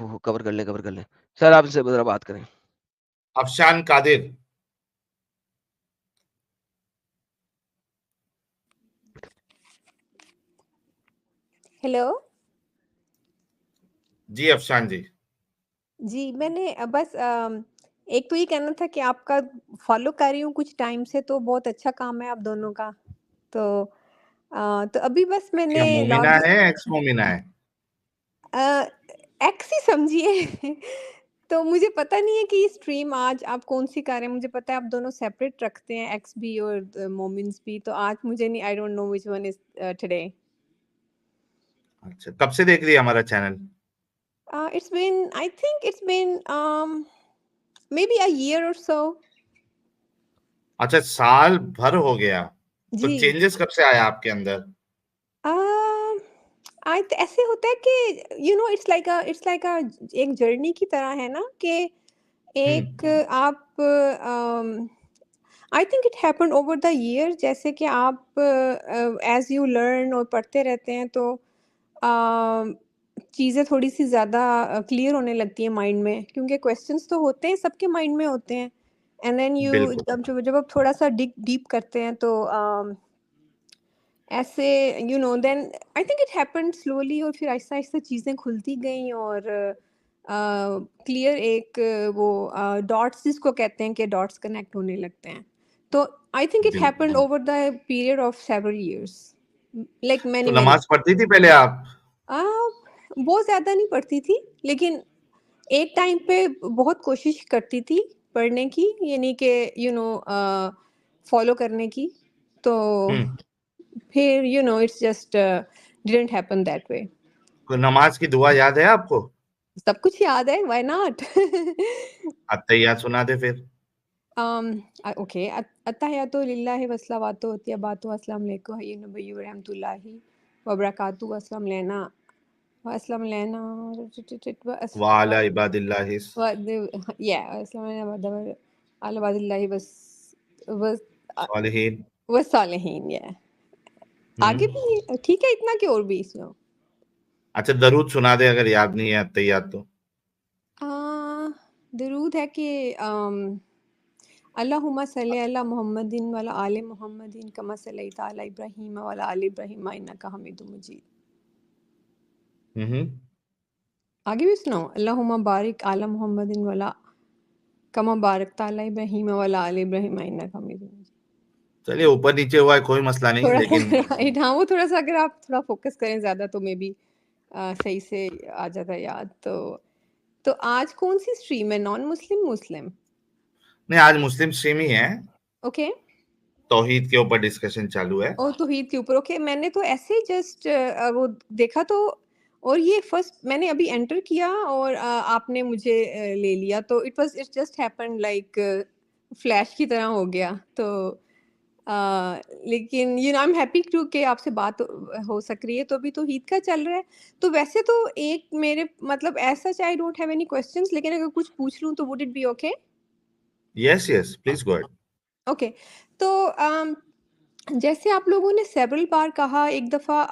ओहो! कवर कर लें। सर आप इनसे ज़रा बात करें। अफशान कादिर। हेलो। जी अफशान जी। जी, मैंने बस एक तो ये कहना था कि आपका फ़ॉलो कर रही हूँ कुछ टाइम से, तो बहुत अच्छा काम है आप दोनों का। तो तो अभी बस क्या मैंने मोमिना लॉगिन है, एक्स मोमिना है? एक्स ही समझिए। तो मुझे पता नहीं है कि ये स्ट्रीम आज आप कौन-सी कर रहे हैं, मुझे पता है आप दोनों सेपरेट रखते हैं, एक्स भी और मोमिन्स भी, तो आज मुझे नहीं, I don't know which one is today. अच्छा, कब से देख रही है हमारा channel? It's been, I think it's been maybe a year or so. अच्छा, साल भर हो गया। तो जी। चेंजेस कब से आया आपके अंदर? आई ऐसे होता है कि इट्स लाइक अ एक जर्नी की तरह है ना कि एक आप आई think it happened over the year, जैसे कि आप एज यू लर्न और पढ़ते रहते हैं तो चीज़ें थोड़ी सी ज़्यादा क्लियर होने लगती हैं माइंड में, क्योंकि क्वेश्चंस तो होते हैं, सबके माइंड में होते हैं। एंड देन यू बिल्कुल। जब आप थोड़ा सा डीप करते हैं तो ऐसे then I think it happened slowly, और फिर आहिस्ता-आहिस्ता चीज़ें खुलती गईं और क्लियर एक वो डॉट्स जिसको कहते हैं कि डॉट्स कनेक्ट होने लगते हैं। तो आई थिंक इट हैपेंड बिल्कुल। Over the period of several years, like तो मैनी मैनी। नमाज़ पढ़ती थी पहले आप? बहुत ज़्यादा नहीं पढ़ती थी, लेकिन एक टाइम पे बहुत कोशिश करती थी पढ़ने की, यानी कि फ़ॉलो करने की। तो हुँ। फिर it's just didn't happen that way. कोई नमाज़ की दुआ याद है आपको? सब कुछ याद है, व्हाई नॉट? अत्तहियात सुना दे फिर। ओके। अत्तहियातु लिल्लाहि वस्सलावातु वत्तय्यबातु अस्सलामु अलैकुम अय्युहन नबिय्यु व रहमतुल्लाहि व बरकातुहू अस्सलाम लैना व अस्सलाम लैना व अस व अला इबादिल्लाहिस व या अस्सलाम लैना अला इबादिल्लाहि वस सालिहीन। व सालिहीन, या आगे हुँ। भी ठीक है, इतना कि और भी सुनो। अच्छा, दरूद सुना दे अगर याद नहीं है अत्तहियात तो। आ, दरूद है कि अल्लाहुम्मा सल्ली अला मुहम्मदिन व अला आले मुहम्मदिन कमा सल्लैता अला इब्राहीम व अला आले इब्राहीम इन्नका हमीदुम मजीद। हुँ, हुँ। आगे भी सुनाऊं? अल्लाहुम्मा बारिक अला मुहम्मदिन व अला कमा बारकता अला इब्राहीम व अला आले इब्राहीम इन्नका हमीदुम मजीद। चलिए ऊपर-नीचे हुआ है कोई मसला नहीं, थोड़ा सा लेकिन राइट, हाँ, वो थोड़ा सा अगर आप थोड़ा फोकस करें ज़्यादा तो मे बी सही से आ जाता है याद। तो आज कौन सी स्ट्रीम है, नॉन मुस्लिम मुस्लिम? नहीं, आज मुस्लिम स्ट्रीम ही है। ओके। तौहीद के ऊपर डिस्कशन चालू है। ओह! तौहीद के ऊपर, ओके। मैंने तो ऐसे ही जस्ट वो देखा तो, और ये फर्स्ट मैंने अभी एंटर किया और आपने मुझे ले लिया, तो it just happened like flash की तरह हो गया। तो लेकिन आई एम हैप्पी टू कि आपसे बात हो सक रही है। तो अभी तौहीद का चल रहा है। तो वैसे तो एक मेरे मतलब as such I don't have any questions, लेकिन अगर कुछ पूछ लूँ तो would it be okay? Yes, yes, please go ahead. Okay. तो जैसे आप लोगों ने सेवरल बार कहा, एक दफ़ा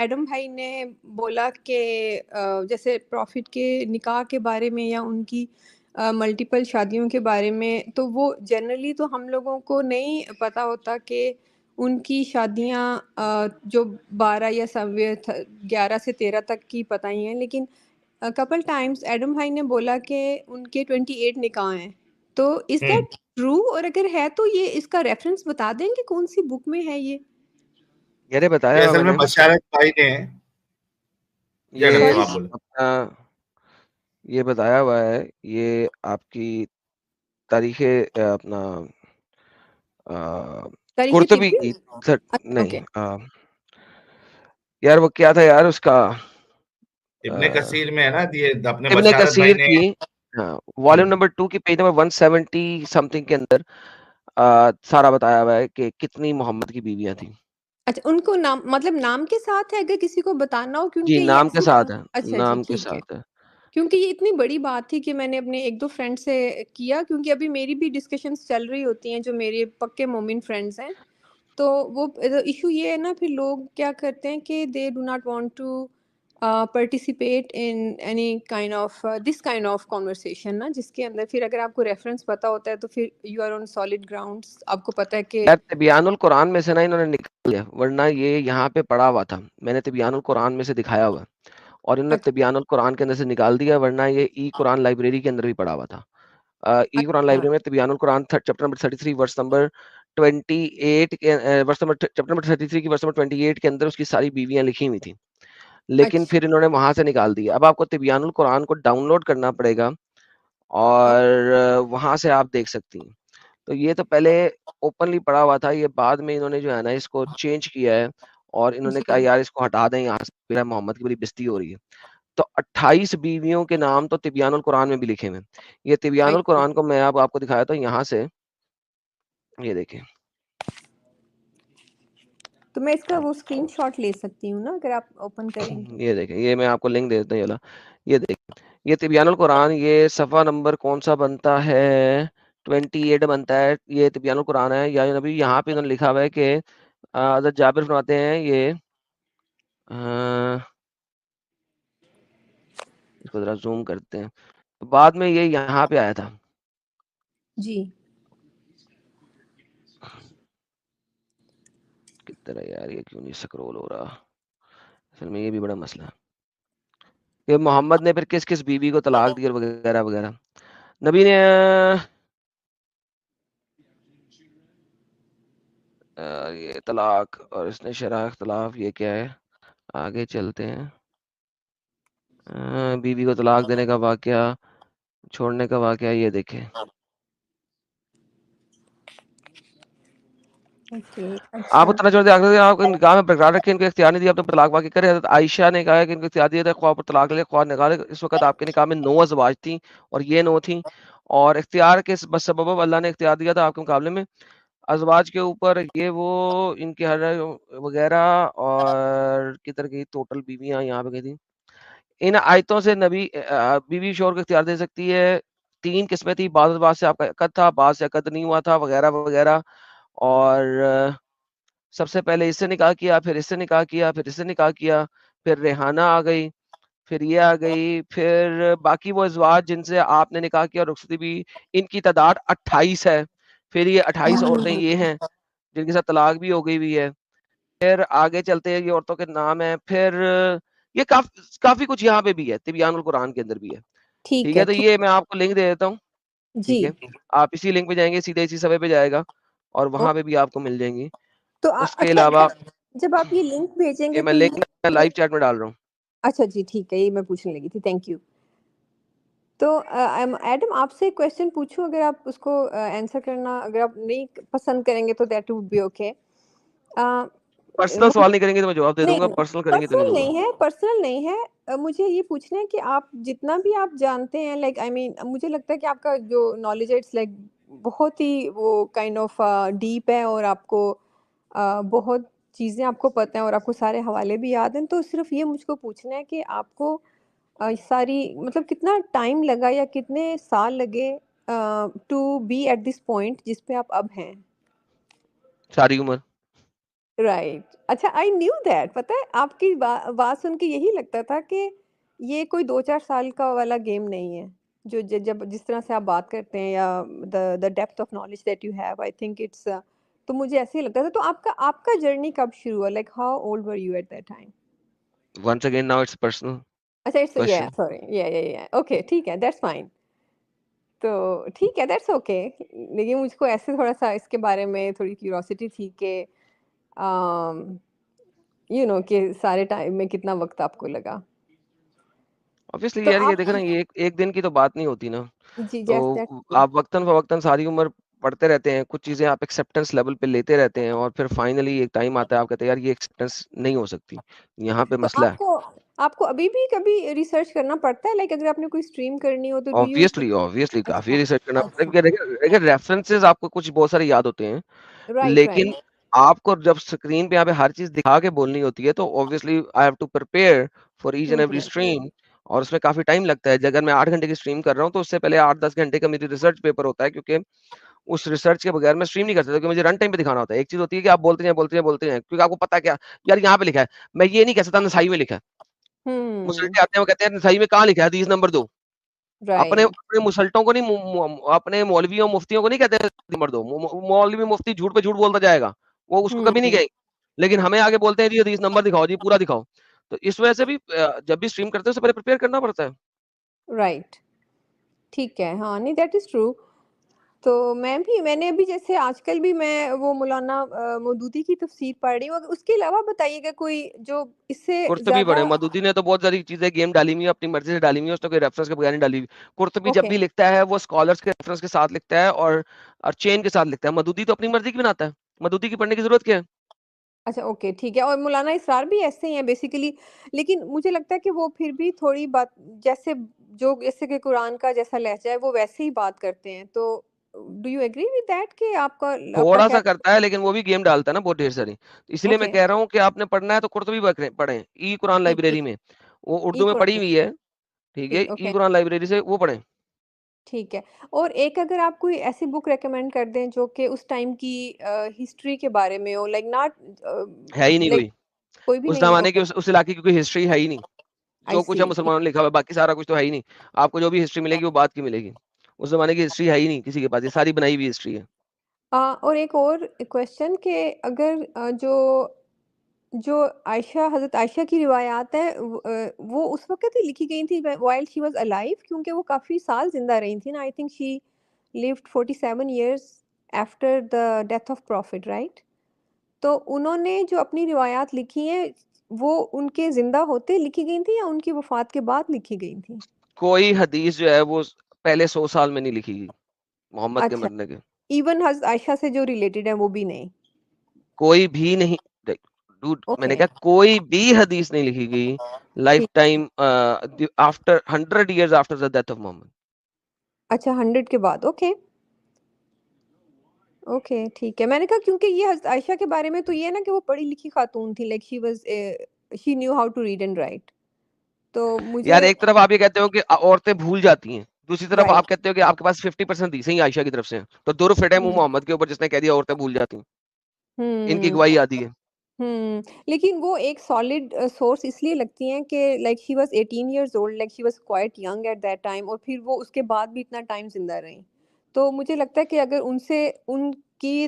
एडम भाई ने बोला कि जैसे प्रॉफिट के निकाह के बारे में या उनकी मल्टीपल शादियों के बारे में, तो वो जनरली तो हम लोगों को नहीं पता होता कि उनकी शादियां जो 12 या 11 से 13 तक की पता ही हैं, लेकिन कपल टाइम्स एडम भाई ने बोला कि उनके 28 निकाह हैं। तो इज़ हुँ। That true? और अगर है तो ये इसका रेफरेंस बता देंगे कौन सी बुक में है ये? मैंने ये बताया असल में मैंने बशारत भाई ने जी, अनंत ये साहब सॉरी? आप बोलें। अपना ये बताया हुआ है, ये आपकी तारीख़े अपना तारीख़ कुर्तुबी की तिरमिज़ी? Sir okay. नहीं यार वो क्या था यार उसका इब्ने अ, कसीर में है ना, ये अपने इब्न बशारत भाई कसीर ने। की हुँ। वॉल्यूम नंबर 2 की पेज नंबर 170 समथिंग के अंदर सारा बताया हुआ है कि कितनी मोहम्मद की बीवियाँ थी। अच्छा, उनको नाम मतलब नाम के साथ है, अगर किसी को बताना हो, जी, क्योंकि ये नाम के ऐसी साथ है, अच्छा जी, नाम के ठीक है। साथ है। क्योंकि ये इतनी बड़ी बात थी कि मैंने अपने 1-2 फ्रेंड से किया, क्योंकि अभी मेरी भी डिस्कशंस चल रही होती हैं जो मेरे पक्के मोमिन फ्रेंड्स हैं। तो वो इश्यू ये है ना, फिर लोग क्या करते हैं कि they do not want to participate in any kind of this kind of conversation ना, जिसके अंदर फिर अगर आपको रेफरेंस पता होता है तो फिर you are on solid grounds, आपको पता है कि यार तिबियानुल कुरान में से ना इन्होंने निकाल लिया, वरना ये यहाँ पे पड़ा हुआ था, मैंने तिबियानुल कुरान में से दिखाया हुआ और इन्होंने अच्छा तिबियानुल कुरान के अंदर से निकाल दिया, वरना ये ई कुरान लाइब्रेरी के अंदर भी पड़ा हुआ था। ई कुरान अच्छा लाइब्रेरी में Tibyanul Quran chapter number 33 verse number 28 के वर्स नंबर चैप्टर नंबर 33 की वर्स नंबर 28 के अंदर उसकी सारी बीवियां लिखी हुई थी, लेकिन अच्छा फिर इन्होंने वहां से निकाल दिया। अब आपको तिबियानुल कुरान को डाउनलोड करना पड़ेगा और वहां से आप देख सकती हैं। तो ये तो पहले ओपनली पड़ा हुआ था, ये बाद में इन्होंने जो है ना इसको चेंज किया है और इन्होंने कहा जी यार इसको हटा दें यहाँ से, मेरा मोहम्मद की बड़ी बेइज्जती हो रही है। तो 28 बीवियों के नाम तो तिबियानुल कुरान में भी लिखे हुए हैं। ये तिबियानुल अच्छा कुरान को मैं अब आपको दिखाया था यहाँ से, ये देखिए। तो मैं इसका वो स्क्रीनशॉट ले सकती हूँ ना अगर आप ओपन करेंगे? ये देखें, ये मैं आपको लिंक दे देता हूँ, ये लो, ये देखें, ये तिबियानुल कुरान, ये सफ़ा नंबर कौन सा बनता है, 28 बनता है, ये तिबियानुल कुरान है। या नबी यहाँ पे इन्होंने लिखा हुआ है कि हज़रत जाबिर फरमाते हैं ये इसको जरा जूम करते हैं, बाद में ये यहाँ पे आया था। जी किधर है यार, ये क्यों नहीं स्क्रॉल हो रहा, असल में ये भी बड़ा मसला है कि मोहम्मद ने फिर किस किस बीवी को तलाक दी और वगैरह वगैरह। नबी ने ये तलाक और इसने शरह इख्तलाफ, ये क्या है, आगे चलते हैं। बीवी को तलाक देने का वाकया, छोड़ने का वाकया, ये देखें। ओके आप अच्छा उतना छोड़ दे, आप निकाह में बरकरार रखें, इनको इख्तियार नहीं दिया, अपने तलाक वाकई करें। हज़रत आयशा ने कहा है कि इनको इख्तियार दिया था, ख्वाह पर तलाक ले ख्वाह निकाले। इस वक्त आपके निकाह में 9 अज़वाज थी और ये 9 थी, और इख्तियार के सबब अल्लाह ने इख्तियार दिया था आपके मुकाबले में अज़वाज के ऊपर, ये वो इनके हर वगैरह, और किधर गई टोटल बीवियां, यहाँ पे गई थी। इन आयतों से नबी बीवी शोहर को इख्तियार दे सकती है। 3 किस्में थी, बाद बात से आपका अक़द था, बाद से अक़द नहीं हुआ था, वगैरह वगैरह। और सबसे पहले इससे निकाह किया, फिर इससे निकाह किया, फिर इससे निकाह किया, फिर रेहाना आ गई, फिर ये आ गई, फिर बाकी वो अज़वाज जिनसे आपने निकाह किया रुखसती भी, इनकी तादाद 28 है। फिर ये 28 औरतें ये हैं जिनके साथ तलाक भी हो गई हुई है। फिर आगे चलते हैं, ये औरतों के नाम है। फिर ये काफी कुछ यहाँ पे भी है, तिबियानुल कुरान के अंदर भी है। ठीक है, तो ठीक ये मैं आपको लिंक दे देता हूँ। जी ठीक है, आप इसी लिंक पे जाएंगे, सीधे इसी सफ़े पे जाएगा और ओ, वहां पे भी आपको मिल जाएंगी। तो उसके अच्छा अलावा जब आप ये लिंक ये भेजेंगे मैं तो लिंक ये लाइव चैट में डाल रहा हूँ। अच्छा जी ठीक है, ये मैं पूछने लगी थी, थैंक यू। तो एडम आपसे एक क्वेश्चन पूछूं, अगर आप उसको आंसर करना अगर आप नहीं पसंद करेंगे तो that would be okay. Personal मुझे सवाल नहीं करेंगे तो मैं जवाब दे दूंगा, नहीं पर्सनल करेंगे तो नहीं पर्सनल दूंगा। नहीं है, पर्सनल नहीं है। मुझे ये पूछना है कि आप जितना भी आप जानते हैं, लाइक आई मीन मुझे लगता है कि आपका जो नॉलेज है इट्स लाइक बहुत ही वो काइंड ऑफ डीप है, और आपको बहुत चीज़ें आपको पता है और आपको सारे हवाले भी याद हैं। तो सिर्फ ये मुझको पूछना है कि आपको सारी मतलब कितना टाइम लगा या कितने साल लगे to be at this point जिस पे आप अब हैं? सारी उम्र। राइट अच्छा, आई न्यू दैट, पता है आपकी बात सुन के यही लगता था कि ये कोई 2-4 साल का वाला गेम नहीं है, जो जब जिस तरह से आप बात करते हैं या the depth of knowledge that you have, I think it's तो मुझे ऐसे ही लगता था। तो आपका आपका जर्नी कब शुरू हुआ, like how old were you at that time? Once again now it's personal अच्छा इट्स या क्वेश्चन। सॉरी या ओके ठीक है, दैट्स फाइन। तो ठीक है, दैट्स ओके। लेकिन मुझको ऐसे थोड़ा-सा इसके बारे में थोड़ी क्यूरियोसिटी थी कि अम, कि सारे टाइम में कितना वक़्त आपको लगा? ऑब्वियसली तो यार, ये आप देखो ना, ये एक दिन की तो बात नहीं होती ना। जी, दैट्स तो ट्रू। आप वक्तन-फ़वक्तन सारी उम्र पढ़ते रहते हैं, कुछ चीज़ें आप एक्सेप्टेंस लेवल पे लेते रहते हैं और फिर फाइनली एक टाइम आता है, आप कहते हैं यार ये एक्सेप्टेंस नहीं हो सकती, यहाँ पे तो मसला है। आपको आपको अभी भी कभी रिसर्च करना पड़ता है? लाइक अगर आपने कोई स्ट्रीम करनी हो तो डू यू ऑब्वियसली काफ़ी अच्छा, रिसर्च करना पड़ता है, अच्छा। क्योंकि देखिए देखिए रेफरेंसेस आपको कुछ बहुत सारे याद होते हैं, राइट, लेकिन राइट। आपको जब स्क्रीन पे यहाँ पे हर चीज़ दिखा के बोलनी होती है, तो obviously I have to prepare for each and um, every um. Stream, और उसमें काफ़ी टाइम लगता है। अगर मैं 8 घंटे की स्ट्रीम कर रहा हूँ, तो उससे पहले 8-10 घंटे का मेरी रिसर्च पेपर होता है, क्योंकि उस रिसर्च के बगैर मैं स्ट्रीम नहीं कर सकता, क्योंकि मुझे रन टाइम पे दिखाना होता है। एक चीज़ होती है कि आप बोलते जाएँ, बोलते जाएँ, बोलते जाएँ, क्योंकि आपको पता है क्या, यार यहाँ पे लिखा है, मैं ये नहीं कह सकता नसाई में लिखा है। हम्म। मुसल्टे आते हैं, वो कहते हैं सही में कहाँ लिखा है हदीस नंबर 2। अपने राइट। अपने मुसल्टों को नहीं, अपने मौलवियों मुफ्तियों को नहीं कहते नंबर 2। मौलवी मुफ्ती झूठ पे झूठ बोलता जाएगा, वो उसको कभी नहीं हम्म। कहेंगे। लेकिन हमें आगे बोलते हैं जी हदीस नंबर दिखाओ जी, पूरा दिखाओ। तो इस वजह से भी जब भी स्ट्रीम करते हैं उससे पहले प्रिपेयर करना पड़ता है। राइट। ठीक है, हाँ, नहीं दैट इज़ ट्रू। तो मैंने अभी जैसे आजकल भी मैं वो मौलाना मौदूदी की तफसीर पढ़ रही हूँ। उसके अलावा बताइएगा कोई जो इससे कुर्तुबी ज़्यादा। पढ़े, मदूदी ने तो बहुत सारी चीज़ें गेम डाली हुई है, अपनी मर्ज़ी से डाली हुई है, उसने कोई रेफरेंस के बगैर नहीं डाली हुई। कुर्तुबी जब ओके। भी लिखता है वो स्कॉलर्स के रेफरेंस के साथ लिखता है और चेन के साथ लिखता है। मदूदी तो अपनी मर्ज़ी की बनाता है। मदूदी की पढ़ने की ज़रूरत क्या है? अच्छा, ओके, ठीक है। और मौलाना इसरार भी ऐसे ही हैं बेसिकली, लेकिन मुझे लगता है कि वो फिर भी थोड़ी बात जैसे जैसे कि कुरान का जैसा लहज़ा है वो वैसे ही बात करते हैं। तो do you agree with that कि आपका क्या। थोड़ा-सा करता है, लेकिन वो भी गेम डालता है ना बहुत ढेर सारी। इसलिए मैं ओके। कह रहा हूँ कि आपने पढ़ना है तो कुर्तुबी पढ़ें। ई कुरान ठीक लाइब्रेरी ठीक। में, वो ई उर्दू में पढ़ी कुरान। हुई है, ठीक है? ठीक, ई ओके। कुरान लाइब्रेरी से वो पढ़ें। ठीक है। और एक अगर आप कोई ऐसी बुक रिकमेंड कर दें जो कि उस टाइम की हिस्ट्री के बारे में हो, लाइक नॉट है ही नहीं लाइक कोई। कोई भी उस नहीं है। ज़माने की ओके। उस इलाके की कोई हिस्ट्री है ही नहीं। आई जो कुछ सी। है मुसलमानों ने लिखा हुआ है, बाकी सारा कुछ तो है ही नहीं। आपको जो भी हिस्ट्री मिलेगी वो बाद की मिलेगी। उस ज़माने की हिस्ट्री है ही नहीं किसी के पास, ये सारी बनाई हुई हिस्ट्री है। और एक और क्वेश्चन कि अगर जो जो हज़रत आयशा की रिवायात है वो उस वक़्त ही लिखी गई थी व्हाइल शी वाज़ अलाइव, क्योंकि वो काफ़ी साल ज़िंदा रही थी ना। I think she lived 47 years after the death of profit, right? तो उन्होंने जो अपनी रिवायात लिखी हैं, वो उनके ज़िंदा होते लिखी गई थी या उनकी वफ़ात के बाद लिखी गई थी? कोई हदीस जो है वो पहले 100 साल में नहीं लिखी गई, मोहम्मद के अच्छा, मरने के। इवन हज़रत आयशा से जो रिलेटेड है वो भी नहीं? कोई भी नहीं, देख डूड, मैंने ओके, कहा कोई भी हदीस नहीं लिखी गई लाइफ ठीक। Time after 100 years after the death of Muhammad. अच्छा, 100 के बाद, ओके। ओके, ठीक है। मैंने कहा क्योंकि ये हज़रत आयशा के बारे में तो ये है ना कि वो पढ़ी-लिखी खातून थी, like she knew how to read and write. तो मुझे। यार एक तरफ आप ये कहते हो कि औरतें भूल जाती हैं, दूसरी तरफ आप राइट। कहते हो कि आपके पास 50% हदीसें ही आयशा की तरफ से हैं। तो दुर फिट है मुँह हुँ, मोहम्मद के ऊपर जिसने कह दिया औरतें भूल जाती हैं। इनकी हुँ, गवाही आती है। लेकिन वो एक सॉलिड सोर्स इसलिए लगती हैं कि like she was 18 years old, like she was quite young eight that time, और फिर वो उसके बाद भी इतना टाइम ज़िंदा रहीं। तो मुझे लगता है कि अगर उनसे उनकी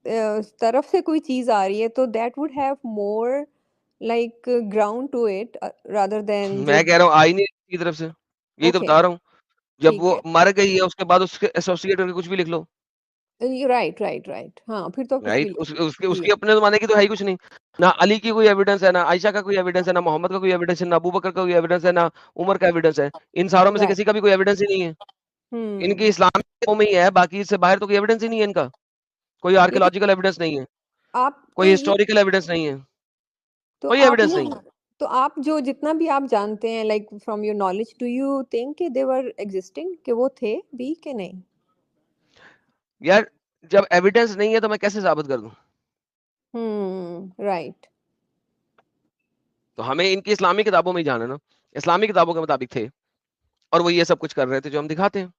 तरफ से कोई चीज़ आ रही है तो that would have more like ground to it rather than जो। मैं कह रहा हूँ आई नहीं की तरफ से। यही तो ओके, बता रहा हूँ। जब ठीक वो है। मर गई है उसके बाद उसके एसोसिएट करके कुछ भी लिख लो। Right, right, right. हाँ, फिर तो कुछ भी राइट? लिख उसके जी। उसके अपने ज़माने की तो है ही कुछ नहीं। ना अली की कोई एविडेंस है, ना आयशा का कोई एविडेंस है, ना मोहम्मद का कोई एविडेंस है, ना अबू बकर का कोई एविडेंस है, ना उमर का एविडेंस है। इन सारों में से राइट। किसी का भी कोई एविडेंस ही नहीं है। इनकी हुँ। इस्लामिक में ही है, बाकी इससे बाहर तो कोई एविडेंस ही नहीं है इनका। कोई लेकिन आर्कियोलॉजिकल एविडेंस नहीं है, आप कोई तो ये हिस्टोरिकल एविडेंस नहीं है, तो कोई आप एविडेंस ये नहीं। तो आप जो जितना भी आप जानते हैं like from your knowledge, do you think कि दे वर एक्जिस्टिंग, कि वो थे भी कि नहीं? यार जब एविडेंस नहीं है तो मैं कैसे साबित कर दूँ? राइट। तो हमें इनकी इस्लामी किताबों में ही जाना है ना। इस्लामी किताबों के मुताबिक थे और वो ये सब कुछ कर रहे थे जो हम दिखाते हैं।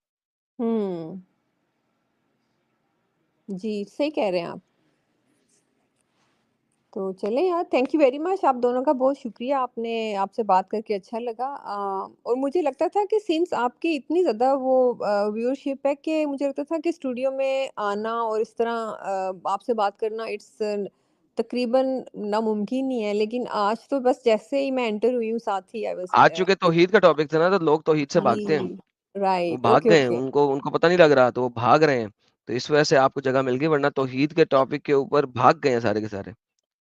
हुँ, जी, सही कह रहे हैं आप। तो चलें यार, थैंक यू वेरी मच, आप दोनों का बहुत शुक्रिया, आपसे बात करके अच्छा लगा। और मुझे लगता था कि सिंस आपकी इतनी ज़्यादा वो व्यूअरशिप है कि मुझे लगता था कि स्टूडियो में आना और इस तरह आपसे बात करना इट्स तकरीबन नामुमकिन ही है, लेकिन आज तो बस जैसे ही मैं एंटर हुई हूँ साथ ही आई वाज़ आज चूँकि तौहीद का टॉपिक था ना तो लोग तौहीद से भागते हैं। जी, वो राइट, भाग ओके, गए हैं, ओके, उनको उनको पता नहीं लग रहा तो वो भाग रहे हैं। तो इस वजह से आपको जगह मिल गई, वरना तौहीद के टॉपिक के ऊपर भाग गए हैं सारे के सारे।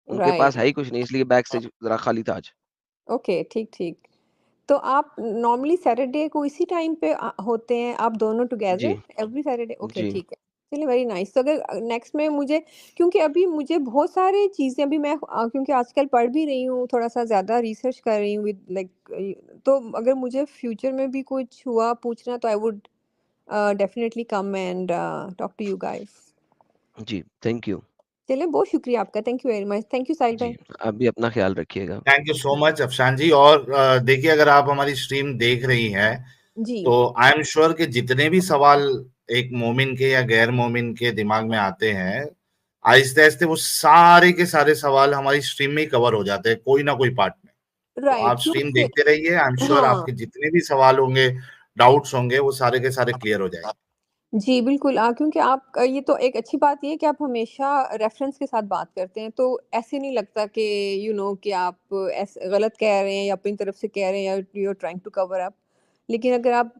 उनके पास राइट, है ही कुछ नहीं, इसलिए बैक स्टेज ज़रा खाली था आज। ओके, ठीक, ठीक। तो आप नॉर्मली सैटरडे को इसी टाइम पे होते हैं आप दोनों टुगेदर जी, एवरी सैटरडे? ओके, जी। ठीक है। चलिए, वेरी नाइस। तो अगर नेक्स्ट में मुझे, क्योंकि अभी मुझे बहुत सारी चीज़ें अभी मैं क्योंकि आजकल पढ़ भी रही हूँ, थोड़ा-सा ज़्यादा रिसर्च कर रही हूँ विद लाइक तो अगर मुझे फ्यूचर में भी कुछ हुआ पूछना तो I would definitely come and talk to you guys. जी, थैंक यू। चलिए, बहुत शुक्रिया आपका। Thank you very much. Thank you Sahil ji, भाई। आप भी अपना ख़्याल रखिएगा। Thank you so much Afshan ji. और देखिए, अगर आप हमारी स्ट्रीम देख रही हैं जी, तो आई एम श्योर कि जितने भी सवाल एक मोमिन के या गैर मोमिन के दिमाग में आते हैं, आहिस्ते आहिस्ते वो सारे के सारे सवाल हमारी स्ट्रीम में ही कवर हो जाते हैं, कोई ना कोई पार्ट में। तो आप राइट, स्ट्रीम क्योंकि देखते रहिए, आई एम श्योर हाँ आपके जितने भी सवाल होंगे, डाउट्स होंगे, वो सारे के सारे क्लियर हो जाएंगे। जी, बिल्कुल क्योंकि आप ये तो एक अच्छी बात ये है कि आप हमेशा रेफ़रेंस के साथ बात करते हैं, तो ऐसे नहीं लगता कि कि आप गलत कह रहे हैं या अपनी तरफ से कह रहे हैं या you are trying to cover up. लेकिन अगर आप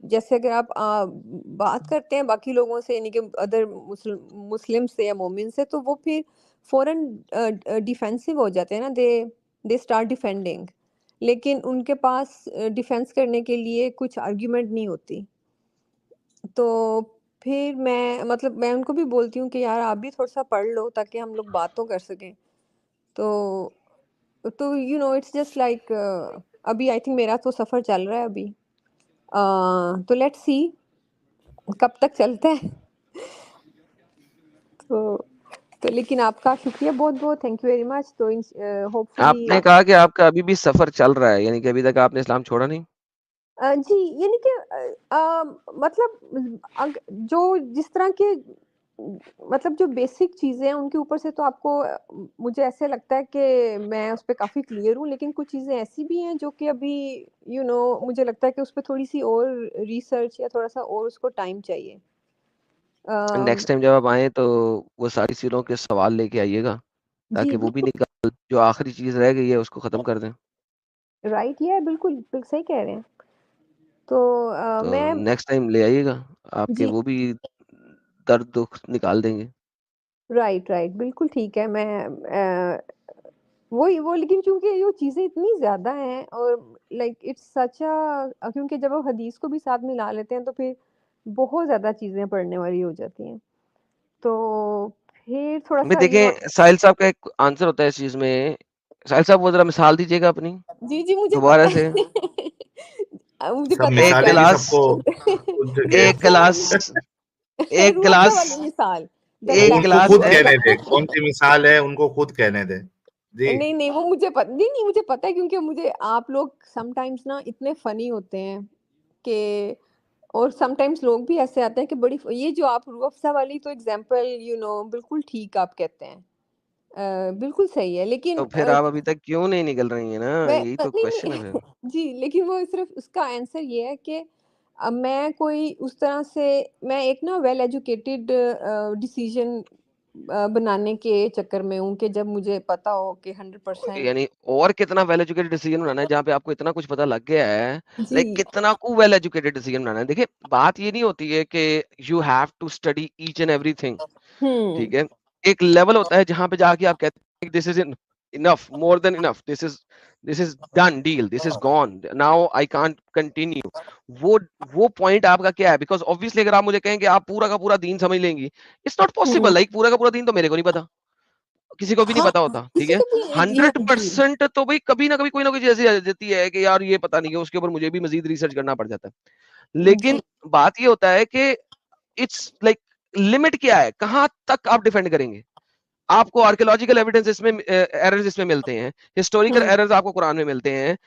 बात करते हैं बाकी लोगों से यानी कि अदर मुस्लिम से या मोमिन से, तो वो फिर फ़ौरन डिफेंसिव हो जाते हैं ना, दे स्टार्ट डिफेंडिंग। लेकिन उनके पास डिफेंस करने के लिए कुछ आर्गुमेंट नहीं होती। तो फिर मैं उनको भी बोलती हूँ कि यार आप भी थोड़ा-सा पढ़ लो ताकि हम लोग बात तो कर सकें। तो इट्स जस्ट लाइक अभी आई थिंक मेरा तो सफ़र चल रहा है अभी। तो लेट्स सी कब तक चलता है। तो लेकिन आपका शुक्रिया बहुत-बहुत, थैंक यू वेरी मच। तो होपफुली आपने कहा कि आपका अभी भी सफर चल रहा है, यानी कि अभी तक आपने इस्लाम छोड़ा नहीं? जी, यानी कि मतलब जो जिस तरह के मतलब जो बेसिक चीज़ें हैं उनके ऊपर से तो आपको मुझे ऐसे लगता है कि मैं उस पे काफ़ी क्लियर हूँ, लेकिन कुछ चीज़ें ऐसी भी हैं जो कि अभी मुझे लगता है कि उस पे थोड़ी-सी और रिसर्च या थोड़ा-सा और उसको टाइम चाहिए। अम, नेक्स्ट टाइम जब आप आएँ तो वो सारी चीज़ों के सवाल लेके आइएगा, जी, ताकि वो भी बिल्कुल, जो आखिरी चीज़ रह गई है उसको ख़त्म कर दें। राइट, ये बिल्कुल सही कह रहे हैं। तो तो मैं नेक्स्ट टाइम ले आइएगा, आपके जी, वो भी दर्द दुःख निकाल देंगे। राइट, बिल्कुल ठीक है। वो लेकिन क्योंकि ये चीज़ें इतनी ज़्यादा हैं और लाइक इट्स सच क्योंकि जब आप हदीस को भी साथ मिला लेते हैं तो फिर बहुत ज़्यादा चीज़ें पढ़ने वाली हो जाती हैं। तो फिर अभी थोड़ा-सा देखें, साहिल साहब का एक आंसर होता है इस चीज़ में। साहिल साहब वो ज़रा मिसाल दीजिएगा अपनी, जी, मुझे दोबारा पता से। है। मुझे सब पता है एक मिसालें भी गिलास सबको उस जगह एक रूह अफ़ज़ा वाली गिलास एक रूह अफ़ज़ा गिलास वाली मिसाल, द वो एक उनको ग्लास। गिलास खुद है। कहने दे, कौन-सी मिसाल है उनको खुद कहने दे। जी, नहीं, वो नहीं, मुझे पता है क्योंकि मुझे आप लोग समटाइम्स ना इतने फ़नी होते हैं कि और समटाइम्स लोग भी ऐसे आते हैं कि बड़ी ये जो आप रूह अफ़ज़ा वाली तो एग्ज़ाम्पल बिल्कुल ठीक आप कहते हैं। बिल्कुल सही है लेकिन तो फिर आप अभी तक क्यों नहीं निकल रही हैं ना? मैं यही तो क्वेश्चन है नहीं फिर। जी, लेकिन वो सिर्फ़ उसका आंसर ये है कि मैं कोई उस तरह से मैं एक ना वेल एजुकेटेड डिसीज़न बनाने के चक्कर में हूँ कि जब मुझे पता हो कि 100% यानी और कितना वेल एजुकेटेड डिसीजन बनाना है जहाँ पे आपको इतना कुछ पता लग गया है, लाइक जी। कितना को वेल एजुकेटेड डिसीजन बनाना है। देखिए, बात ये नहीं होती है कि you have to study each and everything, हुँ, ठीक है? एक लेवल होता है जहाँ पे जाके आप कहते हैं this is enough, more than enough, this is done deal, this is gone, now I can't continue. वो वो पॉइंट आपका क्या है? बिकॉज़ ऑब्वियसली अगर आप मुझे कहें कि आप पूरा का पूरा दीन समझ लेंगी, it's not possible, hmm. Like पूरा का पूरा दीन तो मेरे को नहीं पता। किसी को भी नहीं हाँ, पता होता, ठीक किसी है? को भी जी हाँ, जी। 100% तो भाई कभी ना कभी कोई ना कोई चीज़ ऐसी आ जाती है कि यार ये पता नहीं है, उसके ऊपर मुझे भी मज़ीद रिसर्च करना पड़ जाता है। जी। लेकिन बात ये होता है कि इट्स लाइक लिमिट क्या है? कहाँ तक आप डिफेंड करेंगे? आपको आर्कियोलॉजिकल एविडेंस इसमें एरर्स इसमें मिलते हैं, हिस्टोरिकल हुँ, एरर्स आपको कुरान में मिलते हैं,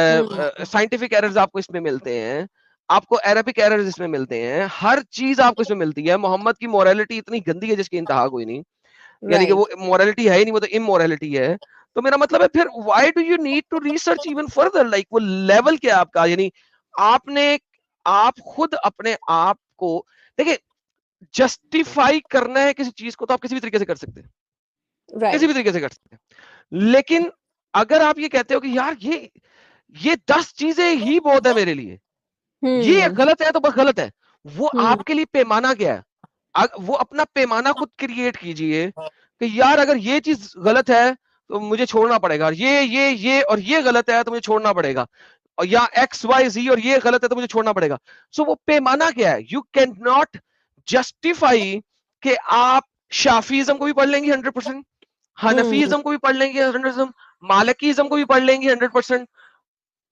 हुँ, साइंटिफिक एरर्स आपको इसमें मिलते हैं, आपको अरेबिक एरर्स इसमें मिलते हैं, हर चीज़ आपको इसमें मिलती है। मोहम्मद की मोरालिटी इतनी गंदी है जिसकी इंतहा कोई नहीं। यानी कि वो राइट। मोरालिटी है ही नहीं, वो तो इमोरालिटी है। तो मेरा मतलब है फिर why do you need to research even further, like वो लेवल क्या है आपका? यानी आपने आप खुद अपने आप को देखिए, जस्टिफाई करना है किसी चीज को तो आप किसी भी तरीके से कर सकते हैं, किसी भी राइट। तरीके से कर सकते हैं। लेकिन अगर आप ये कहते हो कि यार ये 10 चीजें ही बहुत है मेरे लिए, ये हुँ, गलत है तो बस गलत है, वो हुँ, आपके लिए पैमाना क्या है? वो अपना पैमाना खुद क्रिएट कीजिए कि यार अगर ये चीज गलत है तो मुझे छोड़ना पड़ेगा, ये और ये गलत है तो मुझे छोड़ना पड़ेगा, और या एक्स वाई जी और ये गलत है तो मुझे छोड़ना पड़ेगा। सो वो पैमाना क्या है? यू कैन नॉट जस्टिफाई कि आप शाफीज्म को भी पढ़ लेंगे 100%, हुँ, हनफीज्म को भी पढ़ लेंगे 100%, मालिकीज्म को भी पढ़ लेंगे 100%।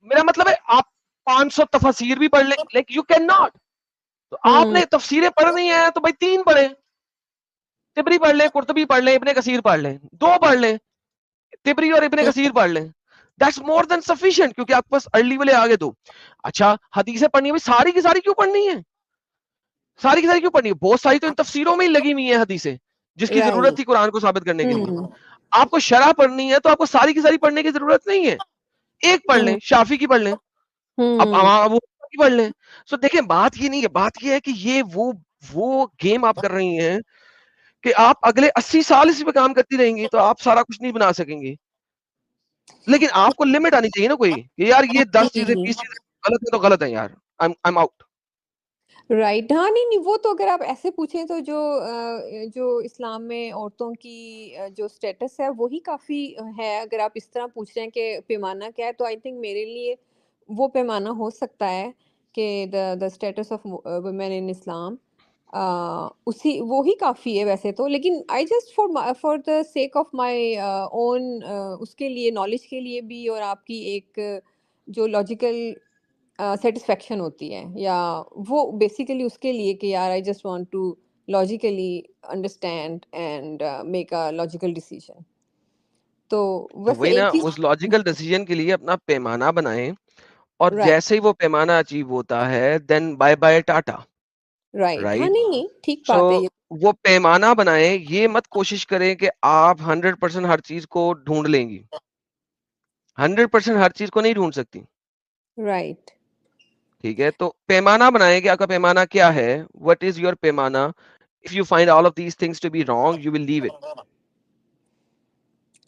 मेरा मतलब है आप 500 तफसीर भी पढ़ लें, लाइक यू कैन नॉट। तो हुँ, आपने तफसीरें पढ़नी है तो भाई 3 पढ़े, तिबरी पढ़ लें, कुर्तुबी पढ़ लें, इब्ने कसीर पढ़ लें, 2 पढ़ लें, तिबरी और इब्ने हुँ, कसीर पढ़ लें। दैट्स मोर देन सफिशिएंट, क्योंकि आपके पास अर्ली वाले आगे 2। अच्छा, हदीसें पढ़नी है, सारी की सारी क्यों पढ़नी है? सारी की सारी क्यों पढ़नी है? बहुत सारी तो इन तफसीरों में ही लगी हुई है हदीसें, जिसकी जरूरत राइट। थी कुरान को साबित करने के लिए। हुँ, आपको शरह पढ़नी है तो आपको सारी की सारी पढ़ने की जरूरत नहीं है। एक पढ़ लें, शाफी की पढ़ लें, अब अबू की पढ़ लें। सो देखें, बात ये नहीं है, बात ये है कि ये वो गेम आप कर रही हैं कि आप अगले 80 साल इसी पे काम करती रहेंगी, तो आप सारा कुछ नहीं बना सकेंगी। लेकिन आपको लिमिट आनी चाहिए ना कोई, कि यार ये 10 चीज़ें, 20 चीज़ें गलत है तो गलत है यार। I am out. राइट, हाँ, नहीं, नहीं, वो तो अगर आप ऐसे पूछें तो जो इस्लाम में औरतों की जो स्टेटस है वही काफ़ी है। अगर आप इस तरह पूछ रहे हैं कि पैमाना क्या है, तो आई थिंक मेरे लिए वो पैमाना हो सकता है कि the status of women in Islam, उसी वो ही काफ़ी है वैसे तो। लेकिन I just for the sake of my own, उसके लिए, नॉलेज के लिए भी, और आपकी एक जो लॉजिकल सेटिस्फेक्शन होती है, या वो बेसिकली उसके लिए कि यार I just want to logically understand and make a logical decision. तो तो वैसे वही ना, एक चीज, उस लॉजिकल डिसीजन के लिए अपना पैमाना बनाएँ, और राइट, जैसे ही वो पैमाना अचीव होता है, then bye bye tata, right, हाँ, राइट? नहीं, नहीं, ठीक सो बात है ये। वो पैमाना बनाएँ, ये मत कोशिश करें कि आप 100% हर चीज़ को ढूँढ लेंगी। 100% हर चीज़ को नहीं ढूँढ सकती, राइट, ठीक है? तो पैमाना बनाएँ कि आपका पैमाना क्या है? व्हाट इज़ योर पैमाना? If you find all of these things to be wrong, you will leave it.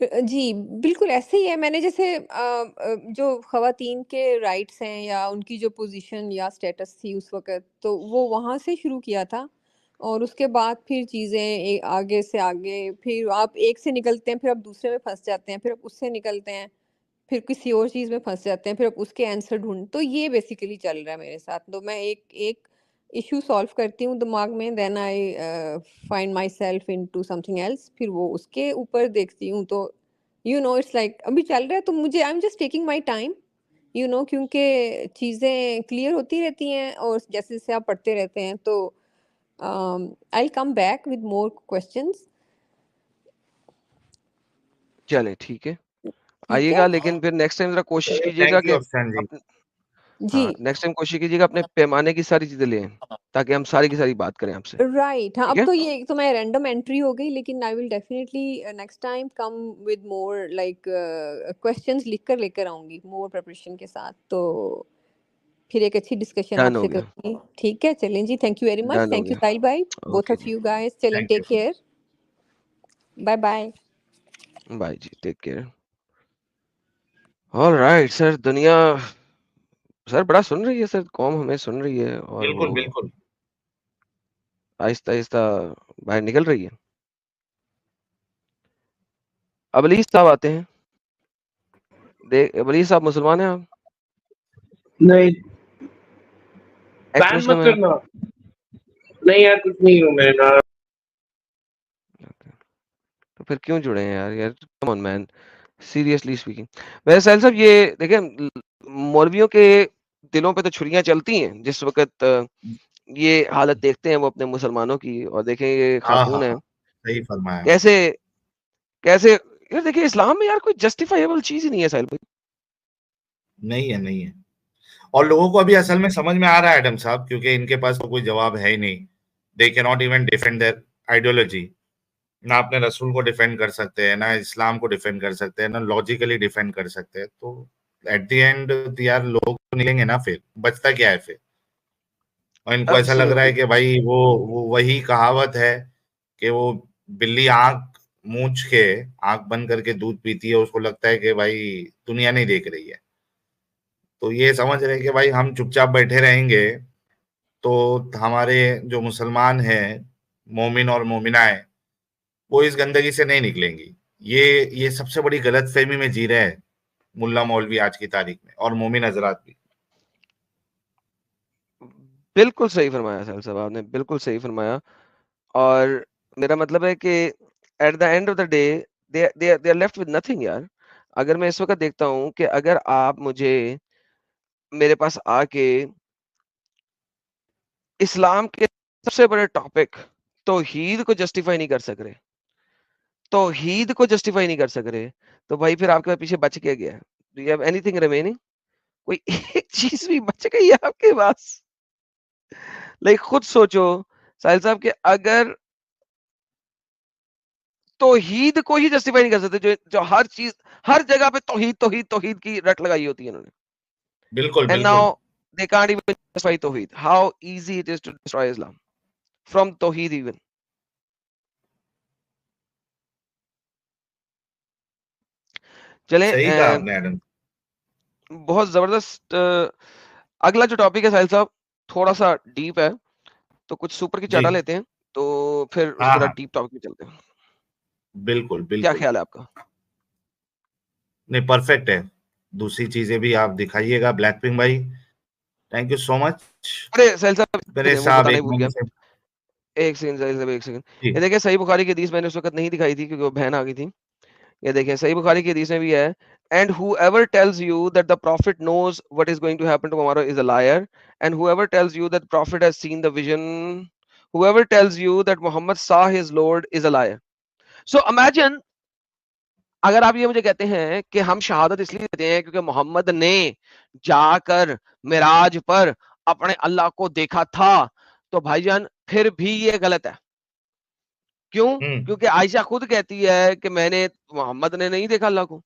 जी, बिल्कुल ऐसे ही है। मैंने जैसे जो ख़वातीन के राइट्स हैं या उनकी जो पोज़ीशन या स्टेटस थी उस वक़्त, तो वो वहाँ से शुरू किया था, और उसके बाद फिर चीज़ें आगे से आगे, फिर आप एक से निकलते हैं, फिर आप दूसरे में फँस जाते हैं, फिर आप उससे निकलते हैं, फिर किसी और चीज़ में फँस जाते हैं, फिर आप उसके आंसर ढूँढ, तो ये बेसिकली चल रहा है मेरे साथ। तो मैं एक एक इश्यू सॉल्व करती हूँ दिमाग में, then I find myself into something else, फिर वो उसके ऊपर देखती हूँ, तो इट्स लाइक अभी चल रहा है, तो मुझे I am just taking my time, क्योंकि चीज़ें क्लियर होती रहती हैं, और जैसे-जैसे आप पढ़ते रहते हैं, तो I will come back with more questions. चलें, ठीक है। ठीक है? आइएगा, लेकिन फिर नेक्स्ट टाइम ज़रा कोशिश कीजिएगा थैंक कि यू अफसान जी। जी। हाँ, नेक्स्ट टाइम कोशिश कीजिएगा अपने पैमाने की सारी चीज़ें ले आएँ, ताकि हम सारी की सारी बात करें आपसे, राइट, हाँ, ठीक अब है? तो ये तो मैं रैंडम एंट्री हो गई, लेकिन I will definitely next time come with more like questions लिख कर लेकर आऊँगी, मोर प्रिपरेशन के साथ, तो फिर एक अच्छी डिस्कशन डन हो आपसे गया, करूँगी। ठीक है, चलें जी, thank you very much, done हो थैंक यू गया। साहिल भाई, बोथ ओके ऑफ जी, यू गाइस, चलें, thank take you. Care, bye bye. Bye जी, टेक केयर। ऑलराइट सर, दुनिया सर बड़ा सुन रही है सर, कौम हमें सुन रही है, और वो बिल्कुल, बिल्कुल। आहिस्ता-आहिस्ता बाहर निकल रही है। अबलीस साहब आते हैं। अबलीस साहब मुसलमान हैं आप? नहीं, एक्स बैन मत मुस्लिम हैं आप? करना। नहीं यार, कुछ नहीं हूँ मैं ना। ओके। तो फिर क्यों जुड़े हैं यार? Come on man, seriously speaking. वैसे साहिल साहब, ये देखिए, मौलवियों के दिलों पे तो छुरियाँ चलती हैं जिस वक़्त ये हालत देखते हैं वो अपने मुसलमानों की, और देखें ये हाँ, हाँ, खातून है, हाँ। सही फरमाया। कैसे कैसे यार, देखिए इस्लाम में यार कोई जस्टिफाइबल चीज़ ही नहीं है साहिल भाई। नहीं है, नहीं है। और लोगों को अभी असल में समझ में आ रहा है एडम साहब, क्योंकि इनके पास तो कोई जवाब है ही नहीं। They can not even defend there ideology. ना अपने रसूल को डिफेंड कर सकते हैं, ना इस्लाम को डिफेंड कर सकते हैं, ना लॉजिकली डिफेंड कर सकते हैं। तो एट द एंड यार लोग तो निकलेंगे ना, फिर बचता क्या है फिर? और इनको ऐसा लग रहा है एब्सोल्युटली। कि भाई वो वही कहावत है कि वो बिल्ली आंख मूंछ के आंख बंद करके दूध पीती है, उसको लगता है कि भाई दुनिया नहीं देख रही है। तो ये समझ रहे हैं कि भाई हम चुपचाप बैठे रहेंगे तो हमारे जो मुसलमान हैं, मोमिन और मोमिनाएं, वो इस गंदगी से नहीं निकलेंगी। ये सबसे बड़ी गलतफहमी में जी रहे हैं मुल्ला मौलवी आज की तारीख में, और मोमिन हजरात भी। बिल्कुल सही फरमाया साहिल साहब आपने, बिल्कुल सही फरमाया। और मेरा मतलब है कि at the end of the day they are left with nothing यार। अगर मैं इस वक़्त देखता हूँ कि अगर आप मुझे मेरे पास आके इस्लाम के सबसे बड़े टॉपिक तौहीद को जस्टिफाई नहीं कर सक रहे, तौहीद को जस्टिफाई नहीं कर सक रहे, तो भाई फिर आपके पीछे बच क्या गया? Do you have anything remaining? कोई एक चीज़ भी बच गई है आपके पास? लाइक खुद सोचो साहिल साहब कि अगर तौहीद को ही जस्टिफाई नहीं कर सकते, जो हर चीज हर जगह पे तौहीद तौहीद तौहीद की रट लगाई होती है इन्होंने। बिल्कुल एंड बिल्कुल। Now they can't even justify tawheed. How easy it is to destroy Islam from tawheed even. चले सही कहा आपने एडम। बहुत जबरदस्त अगला जो टॉपिक है साहिल साहब थोड़ा सा डीप है, तो कुछ सुपर की जी चाटा लेते हैं, तो फिर उसके हाँ बाद हाँ डीप टॉपिक में चलते हैं। बिल्कुल क्या बिल्कुल। ख्याल है आपका? नहीं परफेक्ट है, दूसरी चीजें भी आप दिखाइएगा ब्लैक पिंक भाई। Thank you so much. अरे साहिल साहब मेरे वो साहब बताना ही एक भूल महीने गया। से। एक सेकंड साहिल साहब, एक सेकंड। जी ये देखिए सही बुखारी की हदीस मैंने उस वक्त नहीं दिखाई थी क्योंकि वो बहन आ गई थी। ये देखिए सही बुखारी की हदीस में भी है, and whoever tells you that the prophet knows what is going to happen tomorrow is a liar, and whoever tells you that prophet has seen the vision, whoever tells you that Muhammad saw his Lord is a liar. So imagine अगर आप ये मुझे कहते हैं कि हम शहादत इसलिए देते हैं क्योंकि मोहम्मद ने जाकर मिराज पर अपने अल्लाह को देखा था, तो भाईजान फिर भी ये गलत है। क्यों? क्योंकि आयशा खुद कहती है कि मैंने मोहम्मद ने नहीं देखा अल्लाह को।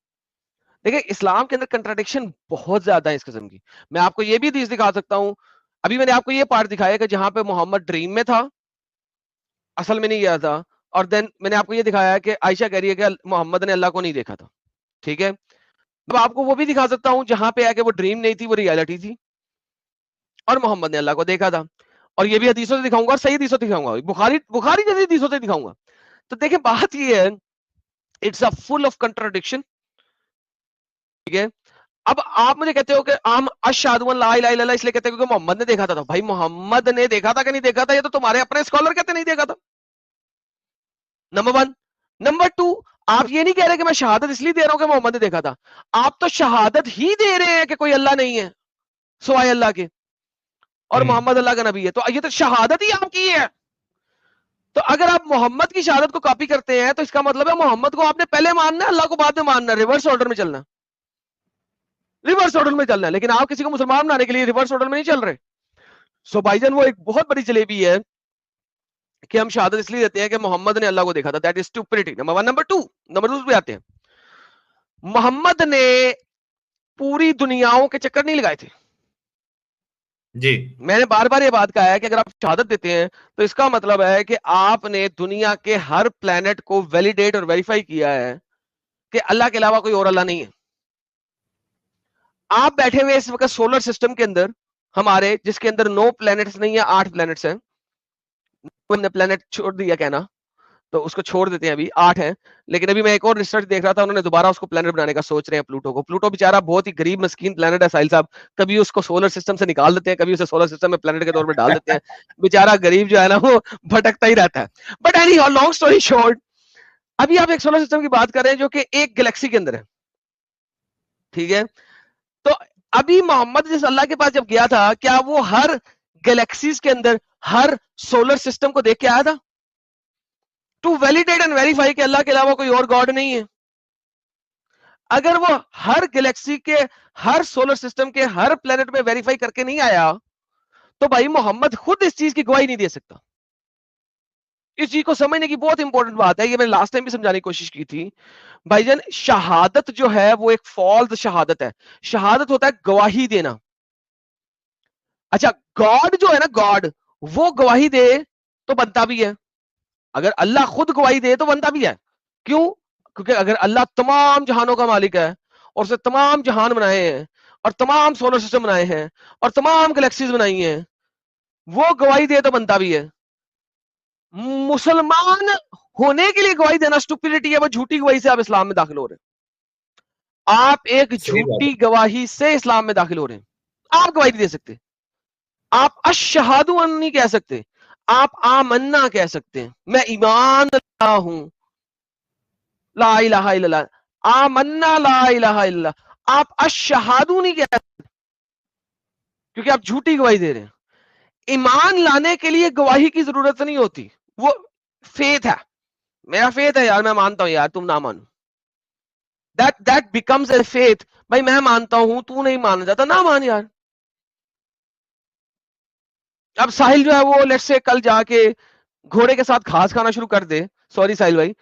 देखिए इस्लाम के अंदर कंट्राडिक्शन बहुत ज्यादा है इस किस्म की। मैं आपको ये भी हदीस दिखा सकता हूं, अभी मैंने आपको ये पार्ट दिखाया कि जहां पे मोहम्मद ड्रीम में था, असल में नहीं गया था, और देन मैंने आपको ये दिखाया कि आयशा कह रही है कि मोहम्मद ने अल्लाह को नहीं देखा था। ठीक है, अब आपको वो भी दिखा सकता हूं जहां पे है कि वो ड्रीम नहीं थी, वो रियलिटी थी और मोहम्मद ने अल्लाह को देखा था। और ये भी हदीसों से दिखाऊंगा और सही हदीसों से दिखाऊंगा, बुखारी बुखारी जैसी हदीसों से दिखाऊंगा। तो देखिए बात ये है, it's a full of contradiction. ठीक है, अब आप मुझे कहते हो कि हम अशहादु अन ला इलाहा इल्लल्लाह इसलिए कहते हैं क्योंकि मोहम्मद ने देखा था। तो भाई मोहम्मद ने देखा था कि नहीं देखा था, ये तो तुम्हारे अपने स्कॉलर कहते नहीं देखा था। Number one. नंबर टू, आप ये नहीं कह रहे कि मैं शहादत इसलिए दे रहा हूं कि मोहम्मद ने देखा था, आप तो शहादत ही दे रहे हैं कि कोई अल्लाह नहीं है सिवाय अल्लाह के, और मोहम्मद अल्लाह का नबी है। तो ये तो शहादत ही आपकी है। तो अगर आप मोहम्मद की शहादत को कॉपी करते हैं तो इसका मतलब है मोहम्मद को आपने पहले मानना है, अल्लाह को बाद में मानना है, रिवर्स ऑर्डर में चलना, रिवर्स ऑर्डर में चलना है। लेकिन आप किसी को मुसलमान बनाने के लिए रिवर्स ऑर्डर में नहीं चल रहे। सो भाईजान वो एक बहुत बड़ी जलेबी है कि हम शहादत इसलिए देते हैं कि मोहम्मद ने अल्लाह को देखा था। That is stupidity, number one. Number two पे आते हैं। मोहम्मद ने पूरी दुनियाओं के चक्कर नहीं लगाए थे। जी मैंने बार बार ये बात कहा है कि अगर आप शहादत देते हैं तो इसका मतलब है कि आपने दुनिया के हर प्लेनेट को वैलिडेट और वेरीफाई किया है कि अल्लाह के अलावा कोई और अल्लाह नहीं है। आप बैठे हुए इस वक्त सोलर सिस्टम के अंदर हमारे, जिसके अंदर 9 प्लैनेट्स नहीं है 8 प्लैनेट्स हैं। हमने प्लैनेट छोड़ दिया कहना, तो उसको छोड़ देते हैं, अभी 8 हैं। लेकिन अभी मैं एक और रिसर्च देख रहा था, उन्होंने दोबारा उसको प्लैनेट बनाने का सोच रहे हैं प्लूटो को। प्लूटो बेचारा बहुत ही गरीब मस्कीन प्लैनेट है साहिल साहब, कभी उसको सोलर सिस्टम से निकाल देते हैं, कभी उसे सोलर सिस्टम में प्लैनेट के तौर पर डाल देते हैं। बेचारा गरीब जो है ना वो भटकता ही रहता है। But any how, long story short, अभी आप एक सोलर सिस्टम की बात कर रहे हैं जो कि एक गैलेक्सी के अंदर है। ठीक है, तो अभी मोहम्मद जिस अल्लाह के पास जब गया था, क्या वो हर गैलेक्सीज के अंदर हर सोलर सिस्टम को देख के आया था टू वैलिडेट एंड वेरीफाई कि अल्लाह के अलावा कोई और गॉड नहीं है? अगर वो हर गैलेक्सी के हर सोलर सिस्टम के हर प्लेनेट में वेरीफाई करके नहीं आया, तो भाई मोहम्मद खुद इस चीज की गवाही नहीं दे सकता। इस चीज को समझने की बहुत इंपॉर्टेंट बात है, ये मैंने लास्ट टाइम भी समझाने की कोशिश की थी। भाईजान शहादत जो है वो एक फॉल्स शहादत है। शहादत होता है गवाही देना। अच्छा, गॉड जो है ना, गॉड वो गवाही दे तो बनता भी है। अगर अल्लाह खुद गवाही दे तो बनता भी है। क्यों? क्योंकि अगर अल्लाह तमाम जहानों का मालिक है और उसने तमाम जहान बनाए हैं और तमाम सोलर सिस्टम बनाए हैं और तमाम गैलेक्सीज बनाई हैं, वो गवाही दे तो बनता भी है। मुसलमान होने के लिए गवाही देना स्टुपिडिटी है, वो झूठी गवाही से आप इस्लाम में दाखिल हो रहे हैं। आप एक सही बात झूठी गवाही से इस्लाम में दाखिल हो रहे हैं। आप गवाही नहीं दे सकते। आप अशहादु अन नहीं कह सकते, आप आमन्ना कह सकते हैं, मैं ईमान लाता हूं, ला इलाहा इल्लल्लाह, आमन्ना ला इलाहा इल्लल्लाह। आप अशहादु नहीं कह सकते क्योंकि आप झूठी गवाही दे रहे हैं। ईमान लाने के लिए गवाही की जरूरत नहीं होती, वो फेथ है। मेरा फेथ है यार, मैं मानता हूं यार, तुम ना मानो, दैट बिकम्स ए फेथ। भाई मैं मानता हूं, तू नहीं मानना चाहता, ना मान यार। अब साहिल जो है वो लेट्स से कल जाके घोड़े के साथ घास खाना शुरू कर दे, सॉरी साहिल भाई,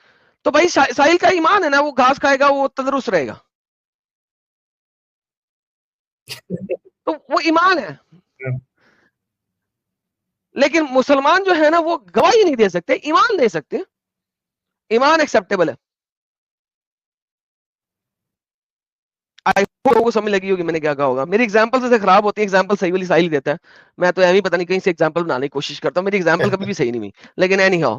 तो भाई साहिल का ईमान है ना, वो घास खाएगा, वो तंदुरुस्त रहेगा, तो वो ईमान है। लेकिन मुसलमान जो है ना, वो गवाही नहीं दे सकते, ईमान दे सकते हैं, ईमान एक्सेप्टेबल है। आई होप लोगों को समझ लगी होगी मैंने क्या कहा होगा। मेरी एग्जांपल से खराब होती है, एग्जांपल सही वाली साहिल देता है, मैं तो एमी पता नहीं कहीं से एग्जांपल बनाने की कोशिश करता हूँ, मेरी एग्जांपल कभी भी सही नहीं हुई, लेकिन एनी हाउ